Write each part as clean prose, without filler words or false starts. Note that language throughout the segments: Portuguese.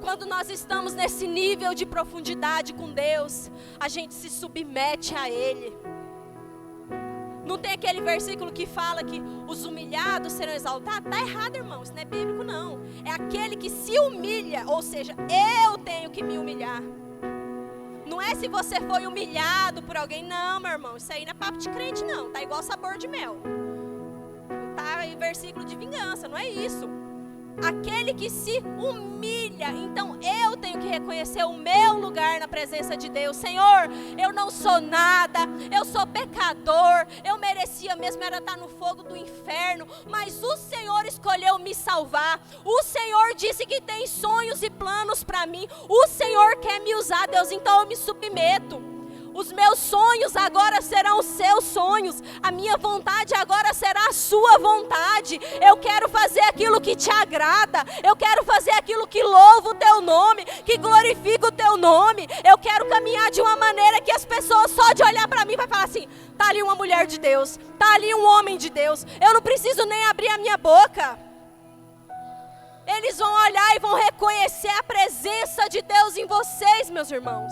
Quando nós estamos nesse nível de profundidade com Deus, a gente se submete a Ele. Não tem aquele versículo que fala que os humilhados serão exaltados? Está errado, irmão, isso não é bíblico não. É aquele que se humilha, ou seja, eu tenho que me humilhar. Não é se você foi humilhado por alguém, não, meu irmão, isso aí não é papo de crente não, tá igual sabor de mel. Tá em versículo de vingança, não é isso. Aquele que se humilha, então eu tenho que reconhecer o meu lugar na presença de Deus. Senhor, eu não sou nada, eu sou pecador, eu merecia mesmo era estar no fogo do inferno, mas o Senhor escolheu me salvar. O Senhor disse que tem sonhos e planos para mim. O Senhor quer me usar, Deus, então eu me submeto. Os meus sonhos agora serão os seus sonhos. A minha vontade agora será a sua vontade. Eu quero fazer aquilo que te agrada. Eu quero fazer aquilo que louva o teu nome, que glorifica o teu nome. Eu quero caminhar de uma maneira que as pessoas só de olhar para mim vai falar assim: tá ali uma mulher de Deus, tá ali um homem de Deus. Eu não preciso nem abrir a minha boca. Eles vão olhar e vão reconhecer a presença de Deus em vocês, meus irmãos.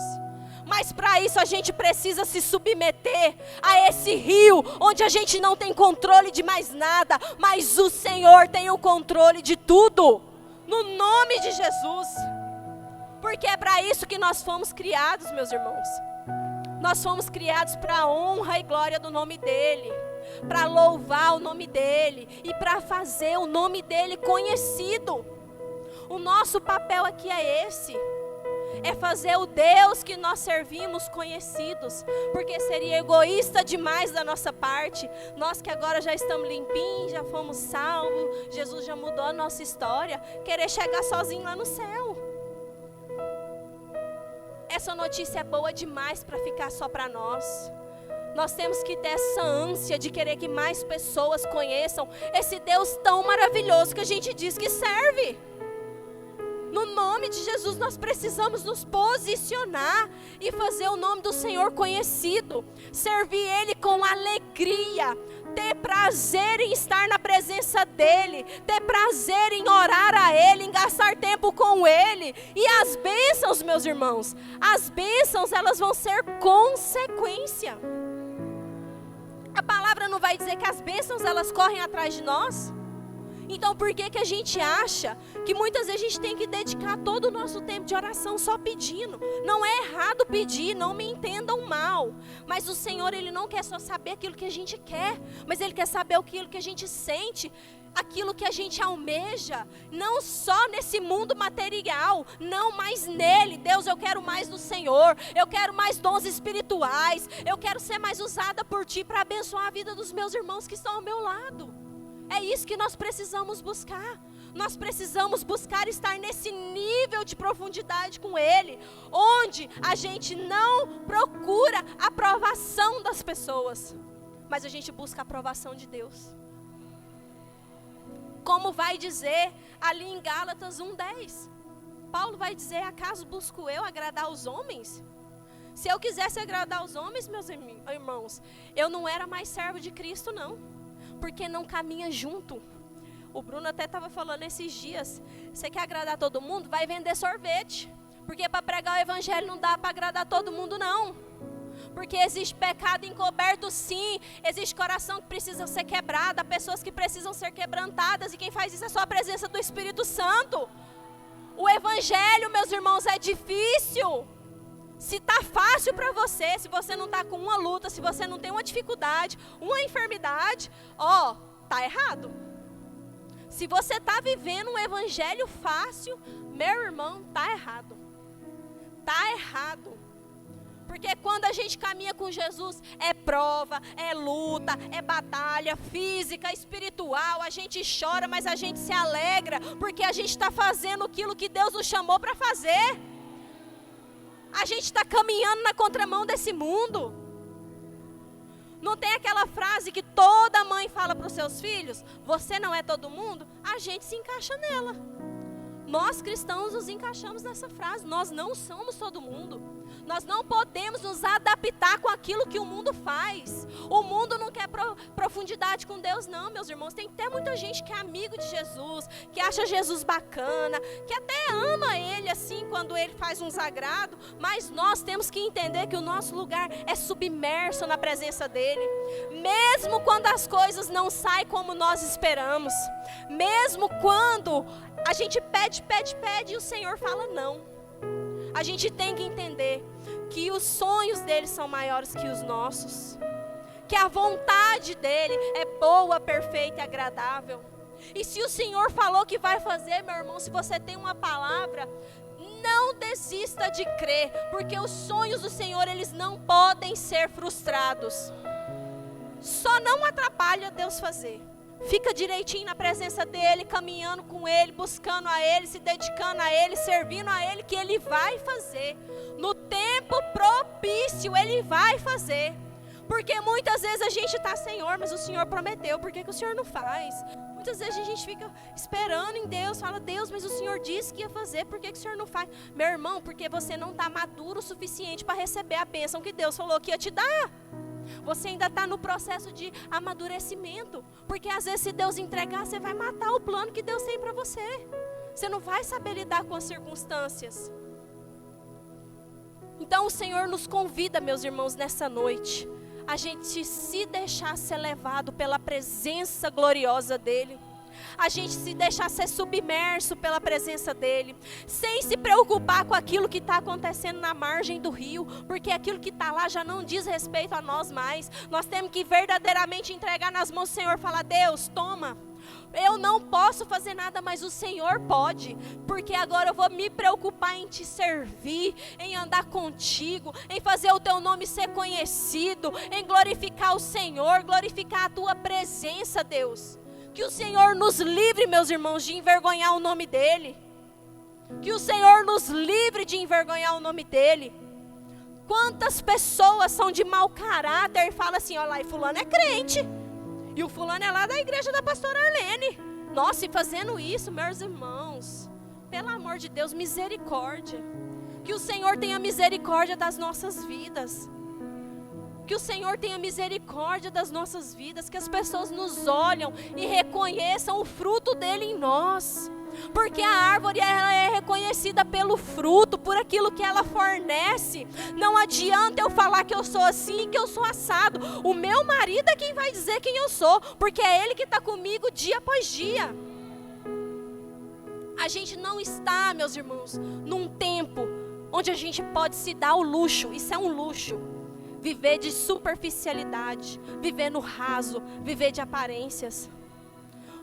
Mas para isso a gente precisa se submeter a esse rio, onde a gente não tem controle de mais nada, mas o Senhor tem o controle de tudo, no nome de Jesus. Porque é para isso que nós fomos criados, meus irmãos. Nós fomos criados para a honra e glória do nome dEle, para louvar o nome dEle e para fazer o nome dEle conhecido. O nosso papel aqui é esse. É fazer o Deus que nós servimos conhecidos, porque seria egoísta demais da nossa parte, nós que agora já estamos limpinhos, já fomos salvos, Jesus já mudou a nossa história, querer chegar sozinho lá no céu. Essa notícia é boa demais para ficar só para nós. Nós temos que ter essa ânsia de querer que mais pessoas conheçam esse Deus tão maravilhoso que a gente diz que serve. No nome de Jesus nós precisamos nos posicionar e fazer o nome do Senhor conhecido. Servir Ele com alegria. Ter prazer em estar na presença dEle. Ter prazer em orar a Ele, em gastar tempo com Ele. E as bênçãos, meus irmãos, as bênçãos elas vão ser consequência. A palavra não vai dizer que as bênçãos elas correm atrás de nós? Então por que a gente acha que muitas vezes a gente tem que dedicar todo o nosso tempo de oração só pedindo? Não é errado pedir, não me entendam mal. Mas o Senhor, Ele não quer só saber aquilo que a gente quer, mas Ele quer saber aquilo que a gente sente, aquilo que a gente almeja. Não só nesse mundo material, não mais nele. Deus, eu quero mais do Senhor, eu quero mais dons espirituais, eu quero ser mais usada por Ti para abençoar a vida dos meus irmãos que estão ao meu lado. É isso que nós precisamos buscar. Nós precisamos buscar estar nesse nível de profundidade com Ele, onde a gente não procura a aprovação das pessoas, mas a gente busca a aprovação de Deus. Como vai dizer ali em Gálatas 1:10, Paulo vai dizer: acaso busco eu agradar os homens? Se eu quisesse agradar os homens, meus irmãos, eu não era mais servo de Cristo não. Porque não caminha junto. O Bruno até estava falando esses dias: você quer agradar todo mundo? Vai vender sorvete. Porque para pregar o evangelho não dá para agradar todo mundo não. Porque existe pecado encoberto sim. Existe coração que precisa ser quebrado. Há pessoas que precisam ser quebrantadas. E quem faz isso é só a presença do Espírito Santo. O evangelho, meus irmãos, é difícil. Se está fácil para você, se você não está com uma luta, se você não tem uma dificuldade, uma enfermidade, está errado. Se você está vivendo um evangelho fácil, meu irmão, está errado. Está errado. Porque quando a gente caminha com Jesus, é prova, é luta, é batalha física, espiritual, a gente chora, mas a gente se alegra, porque a gente está fazendo aquilo que Deus nos chamou para fazer. A gente está caminhando na contramão desse mundo. Não tem aquela frase que toda mãe fala para os seus filhos: você não é todo mundo? A gente se encaixa nela. Nós cristãos nos encaixamos nessa frase. Nós não somos todo mundo. Nós não podemos nos adaptar com aquilo que o mundo faz. O mundo não quer profundidade com Deus, não, meus irmãos. Tem até muita gente que é amigo de Jesus, que acha Jesus bacana, que até ama Ele assim quando Ele faz uns agrado. Mas nós temos que entender que o nosso lugar é submerso na presença dEle. Mesmo quando as coisas não saem como nós esperamos. Mesmo quando a gente pede e o Senhor fala não. A gente tem que entender que os sonhos dele são maiores que os nossos. Que a vontade dele é boa, perfeita e agradável. E se o Senhor falou que vai fazer, meu irmão, se você tem uma palavra, não desista de crer. Porque os sonhos do Senhor, eles não podem ser frustrados. Só não atrapalha Deus fazer. Fica direitinho na presença dEle, caminhando com Ele, buscando a Ele, se dedicando a Ele, servindo a Ele, que Ele vai fazer. No tempo propício, Ele vai fazer. Porque muitas vezes a gente está, Senhor, mas o Senhor prometeu, por que o Senhor não faz? Muitas vezes a gente fica esperando em Deus, fala, Deus, mas o Senhor disse que ia fazer, por que o Senhor não faz? Meu irmão, porque você não está maduro o suficiente para receber a bênção que Deus falou que ia te dar. Você ainda está no processo de amadurecimento. Porque às vezes se Deus entregar, você vai matar o plano que Deus tem para você. Você não vai saber lidar com as circunstâncias. Então o Senhor nos convida, meus irmãos, nessa noite, a gente se deixar ser levado pela presença gloriosa dEle. A gente se deixar ser submerso pela presença dEle, sem se preocupar com aquilo que está acontecendo na margem do rio, porque aquilo que está lá já não diz respeito a nós mais. Nós temos que verdadeiramente entregar nas mãos do Senhor, falar, Deus, toma. Eu não posso fazer nada, mas o Senhor pode, porque agora eu vou me preocupar em te servir, em andar contigo, em fazer o teu nome ser conhecido, em glorificar o Senhor, glorificar a tua presença, Deus. Que o Senhor nos livre, meus irmãos, de envergonhar o nome dEle. Que o Senhor nos livre de envergonhar o nome dEle. Quantas pessoas são de mau caráter e falam assim, olha lá, e fulano é crente. E o fulano é lá da igreja da pastora Arlene. Nossa, e fazendo isso, meus irmãos, pelo amor de Deus, misericórdia. Que o Senhor tenha misericórdia das nossas vidas. Que o Senhor tenha misericórdia das nossas vidas, que as pessoas nos olham e reconheçam o fruto dele em nós. Porque a árvore ela é reconhecida pelo fruto, por aquilo que ela fornece. Não adianta eu falar que eu sou assim, que eu sou assado. O meu marido é quem vai dizer quem eu sou, porque é ele que está comigo dia após dia. A gente não está, meus irmãos, num tempo onde a gente pode se dar o luxo, isso é um luxo. Viver de superficialidade, viver no raso, viver de aparências.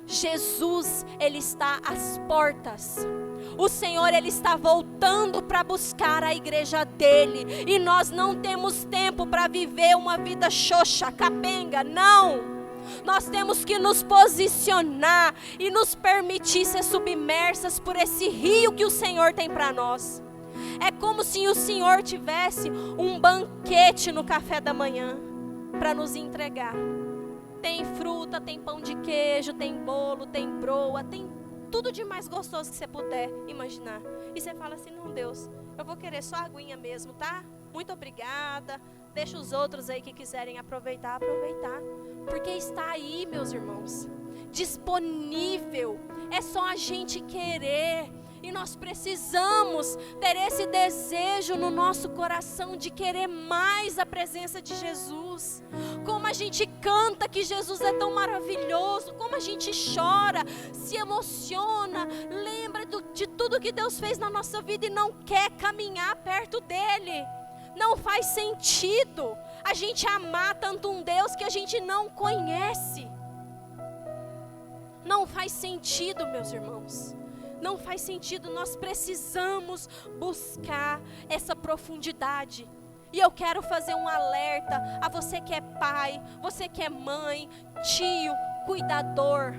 Jesus, Ele está às portas. O Senhor, Ele está voltando para buscar a igreja dEle. E nós não temos tempo para viver uma vida xoxa, capenga, não. Nós temos que nos posicionar e nos permitir ser submersas por esse rio que o Senhor tem para nós. É como se o Senhor tivesse um banquete no café da manhã para nos entregar. Tem fruta, tem pão de queijo, tem bolo, tem broa, tem tudo de mais gostoso que você puder imaginar. E você fala assim, não, Deus, eu vou querer só aguinha mesmo, tá? Muito obrigada. Deixa os outros aí que quiserem aproveitar. Porque está aí, meus irmãos, disponível. É só a gente querer. E nós precisamos ter esse desejo no nosso coração de querer mais a presença de Jesus. Como a gente canta que Jesus é tão maravilhoso, como a gente chora, se emociona, lembra de tudo que Deus fez na nossa vida e não quer caminhar perto dEle. Não faz sentido a gente amar tanto um Deus que a gente não conhece. Não faz sentido, meus irmãos. Não faz sentido, nós precisamos buscar essa profundidade. E eu quero fazer um alerta a você que é pai, você que é mãe, tio, cuidador.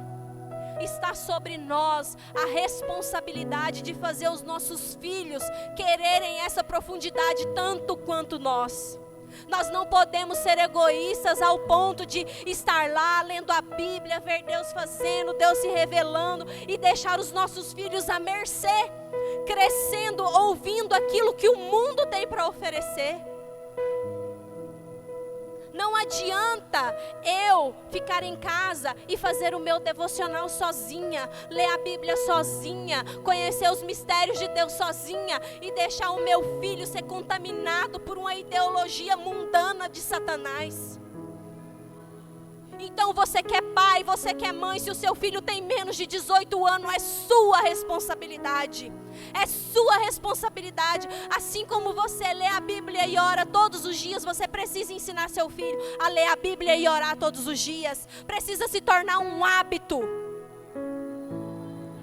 Está sobre nós a responsabilidade de fazer os nossos filhos quererem essa profundidade tanto quanto nós. Nós não podemos ser egoístas ao ponto de estar lá lendo a Bíblia, ver Deus fazendo, Deus se revelando e deixar os nossos filhos à mercê, crescendo, ouvindo aquilo que o mundo tem para oferecer. Não adianta eu ficar em casa e fazer o meu devocional sozinha, ler a Bíblia sozinha, conhecer os mistérios de Deus sozinha e deixar o meu filho ser contaminado por uma ideologia mundana de Satanás. Então você que é pai, você que é mãe, se o seu filho tem menos de 18 anos, é sua responsabilidade. É sua responsabilidade. Assim como você lê a Bíblia e ora todos os dias, você precisa ensinar seu filho a ler a Bíblia e orar todos os dias. Precisa se tornar um hábito.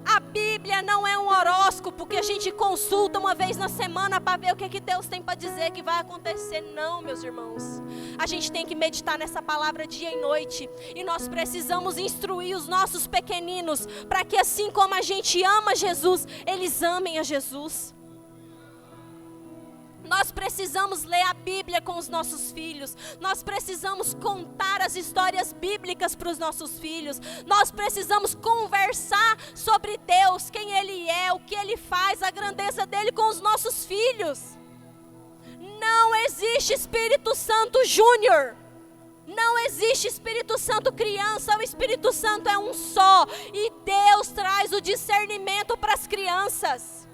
A Bíblia não é um horóscopo que a gente consulta uma vez na semana para ver o que Deus tem para dizer que vai acontecer. Não, meus irmãos. A gente tem que meditar nessa palavra dia e noite. E nós precisamos instruir os nossos pequeninos para que assim como a gente ama Jesus, eles amem a Jesus. Nós precisamos ler a Bíblia com os nossos filhos. Nós precisamos contar as histórias bíblicas para os nossos filhos. Nós precisamos conversar sobre Deus, quem Ele é, o que Ele faz, a grandeza dEle com os nossos filhos. Não existe Espírito Santo Júnior. Não existe Espírito Santo criança. O Espírito Santo é um só. E Deus traz o discernimento para as crianças.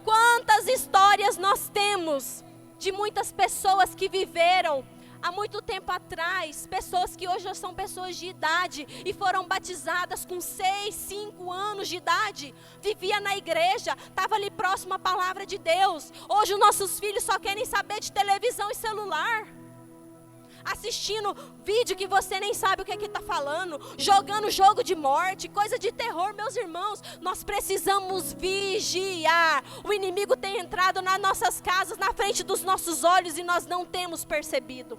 Quantas histórias nós temos de muitas pessoas que viveram há muito tempo atrás, pessoas que hoje já são pessoas de idade e foram batizadas com 6, 5 anos de idade, vivia na igreja, estava ali próximo à palavra de Deus. Hoje os nossos filhos só querem saber de televisão e celular, assistindo vídeo que você nem sabe o que está falando, jogando jogo de morte, coisa de terror. Meus irmãos, nós precisamos vigiar. O inimigo tem entrado nas nossas casas, na frente dos nossos olhos, e nós não temos percebido.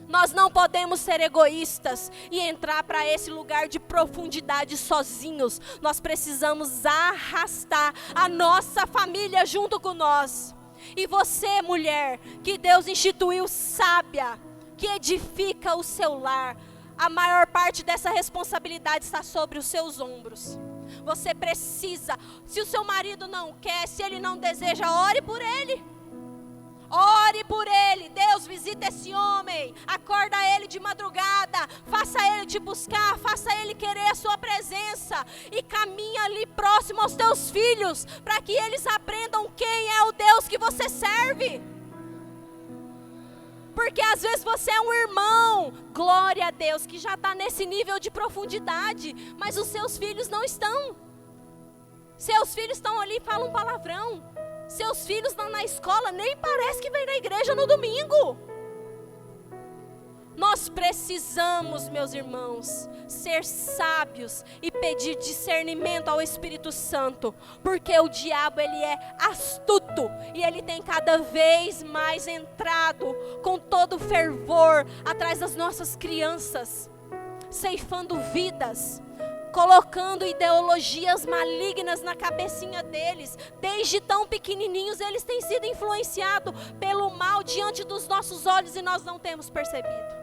Nós não podemos ser egoístas e entrar para esse lugar de profundidade sozinhos. Nós precisamos arrastar a nossa família junto com nós. E você, mulher, que Deus instituiu sábia, que edifica o seu lar, a maior parte dessa responsabilidade está sobre os seus ombros. Você precisa, se o seu marido não quer, se ele não deseja, ore por ele. Ore por ele. Deus, visita esse homem, acorda ele de madrugada, faça ele te buscar, faça ele querer a sua presença, e caminha ali próximo aos teus filhos, para que eles aprendam quem é o Deus que você serve. Porque às vezes você é um irmão, glória a Deus, que já está nesse nível de profundidade, mas os seus filhos não estão. Seus filhos estão ali e falam palavrão. Seus filhos estão na escola, nem parece que vem na igreja no domingo. Nós precisamos, meus irmãos, ser sábios e pedir discernimento ao Espírito Santo, porque o diabo, ele é astuto e ele tem cada vez mais entrado com todo fervor atrás das nossas crianças, ceifando vidas, colocando ideologias malignas na cabecinha deles. Desde tão pequenininhos eles têm sido influenciados pelo mal diante dos nossos olhos e nós não temos percebido.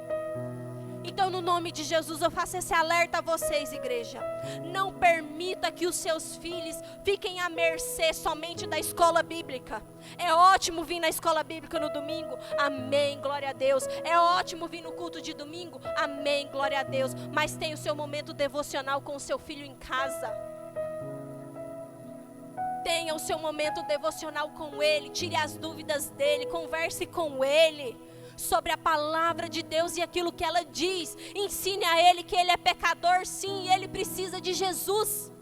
Então, no nome de Jesus, eu faço esse alerta a vocês, igreja. Não permita que os seus filhos fiquem à mercê somente da escola bíblica. É ótimo vir na escola bíblica no domingo, amém, glória a Deus. É ótimo vir no culto de domingo, amém, glória a Deus. Mas tenha o seu momento devocional com o seu filho em casa. Tenha o seu momento devocional com ele, tire as dúvidas dele, converse com ele sobre a palavra de Deus e aquilo que ela diz. Ensine a ele que ele é pecador, sim, e ele precisa de Jesus.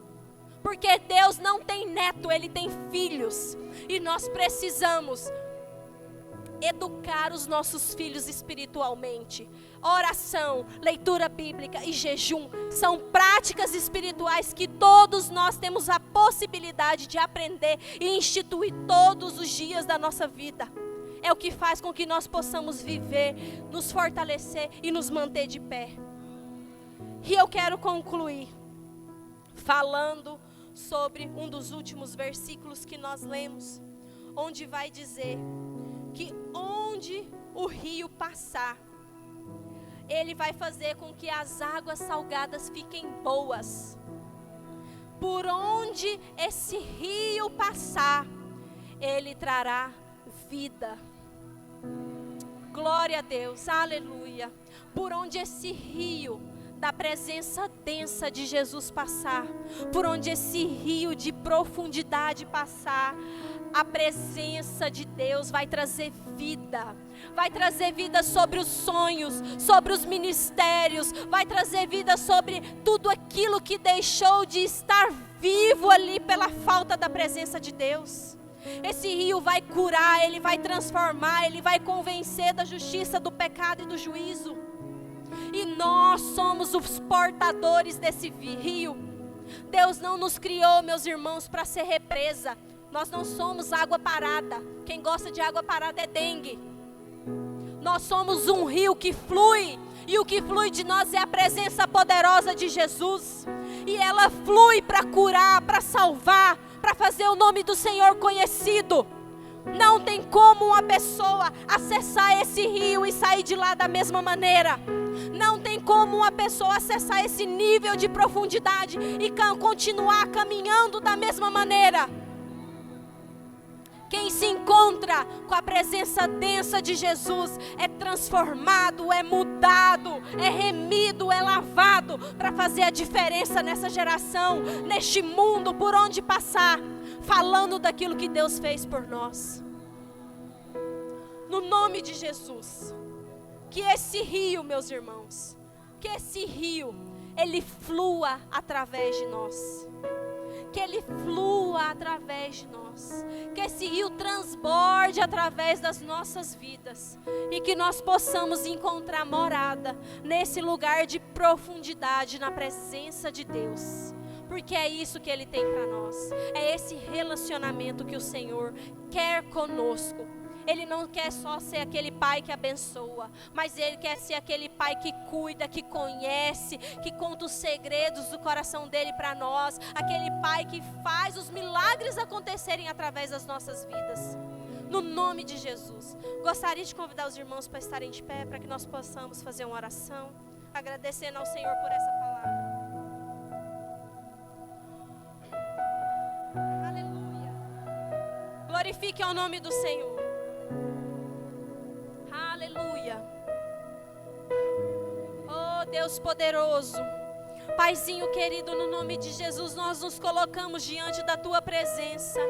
Porque Deus não tem neto, ele tem filhos. E nós precisamos educar os nossos filhos espiritualmente. Oração, leitura bíblica e jejum são práticas espirituais que todos nós temos a possibilidade de aprender e instituir todos os dias da nossa vida. É o que faz com que nós possamos viver, nos fortalecer e nos manter de pé. E eu quero concluir falando sobre um dos últimos versículos que nós lemos, onde vai dizer que onde o rio passar, Ele vai fazer com que as águas salgadas fiquem boas. Por onde esse rio passar, Ele trará vida. Glória a Deus, aleluia. Por onde esse rio da presença densa de Jesus passar, por onde esse rio de profundidade passar, a presença de Deus vai trazer vida. Vai trazer vida sobre os sonhos, sobre os ministérios, vai trazer vida sobre tudo aquilo que deixou de estar vivo ali pela falta da presença de Deus. Esse rio vai curar, ele vai transformar, ele vai convencer da justiça, do pecado e do juízo. E nós somos os portadores desse rio. Deus não nos criou, meus irmãos, para ser represa. Nós não somos água parada. Quem gosta de água parada é dengue. Nós somos um rio que flui. E o que flui de nós é a presença poderosa de Jesus. E ela flui para curar, para salvar, para fazer o nome do Senhor conhecido. Não tem como uma pessoa acessar esse rio e sair de lá da mesma maneira. Não tem como uma pessoa acessar esse nível de profundidade e continuar caminhando da mesma maneira. Quem se encontra com a presença densa de Jesus é transformado, é mudado, é remido, é lavado para fazer a diferença nessa geração, neste mundo, por onde passar, falando daquilo que Deus fez por nós. No nome de Jesus, que esse rio, meus irmãos, que esse rio, ele flua através de nós. Que ele flua através de nós, que esse rio transborde através das nossas vidas, e que nós possamos encontrar morada nesse lugar de profundidade, na presença de Deus, porque é isso que Ele tem para nós, é esse relacionamento que o Senhor quer conosco. Ele não quer só ser aquele pai que abençoa, mas Ele quer ser aquele pai que cuida, que conhece, que conta os segredos do coração dEle para nós. Aquele pai que faz os milagres acontecerem através das nossas vidas. No nome de Jesus. Gostaria de convidar os irmãos para estarem de pé, para que nós possamos fazer uma oração, agradecendo ao Senhor por essa palavra. Aleluia. Glorifique ao nome do Senhor. Aleluia. Oh Deus poderoso, Paizinho querido, no nome de Jesus, nós nos colocamos diante da Tua presença,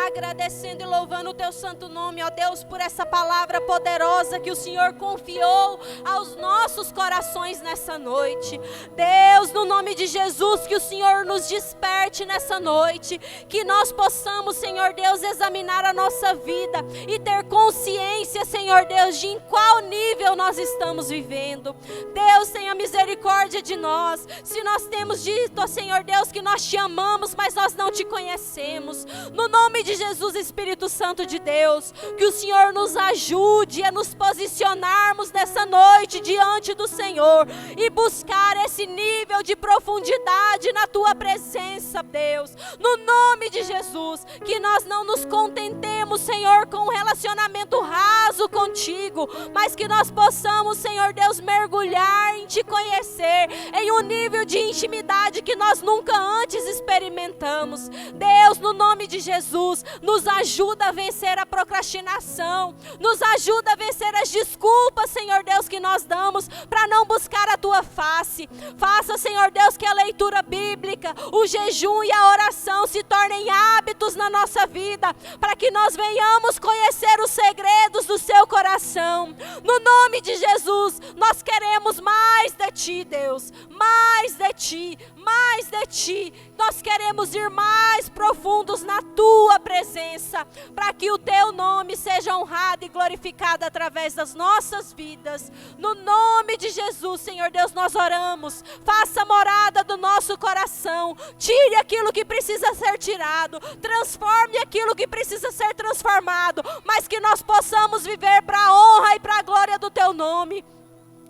agradecendo e louvando o Teu santo nome, ó Deus, por essa palavra poderosa que o Senhor confiou aos nossos corações nessa noite. Deus, no nome de Jesus, que o Senhor nos desperte nessa noite, que nós possamos, Senhor Deus, examinar a nossa vida e ter consciência, Senhor Deus, de em qual nível nós estamos vivendo. Deus, tenha misericórdia de nós. Se nós temos dito, ó Senhor Deus, que nós te amamos, mas nós não te conhecemos, no nome de Jesus, Espírito Santo de Deus, que o Senhor nos ajude a nos posicionarmos nessa noite diante do Senhor e buscar esse nível de profundidade na Tua presença, Deus, no nome de Jesus, que nós não nos contentemos, Senhor, com um relacionamento raso contigo, mas que nós possamos, Senhor Deus, mergulhar em te conhecer, em um nível de intimidade que nós nunca antes experimentamos. Deus, no nome de Jesus, nos ajuda a vencer a procrastinação, nos ajuda a vencer as desculpas, Senhor Deus, que nós damos para não buscar a Tua face. Faça, Senhor Deus, que a leitura bíblica, o jejum e a oração se tornem hábitos na nossa vida, para que nós venhamos conhecer os segredos do Seu coração. No nome de Jesus, nós queremos mais de Ti, Deus, mais de Ti, mais de Ti. Nós queremos ir mais profundos na Tua presença, para que o Teu nome seja honrado e glorificado através das nossas vidas. No nome de Jesus, Senhor Deus, nós oramos. Faça morada do nosso coração. Tire aquilo que precisa ser tirado. Transforme aquilo que precisa ser transformado. Mas que nós possamos viver para a honra e para a glória do Teu nome.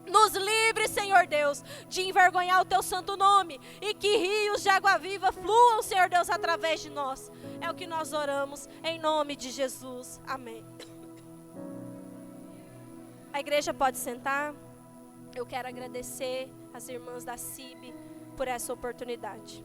Nos livre, Senhor Deus, de envergonhar o Teu santo nome, e que rios de água viva fluam, Senhor Deus, através de nós. É o que nós oramos, em nome de Jesus. Amém. A igreja pode sentar. Eu quero agradecer as irmãs da CIB por essa oportunidade.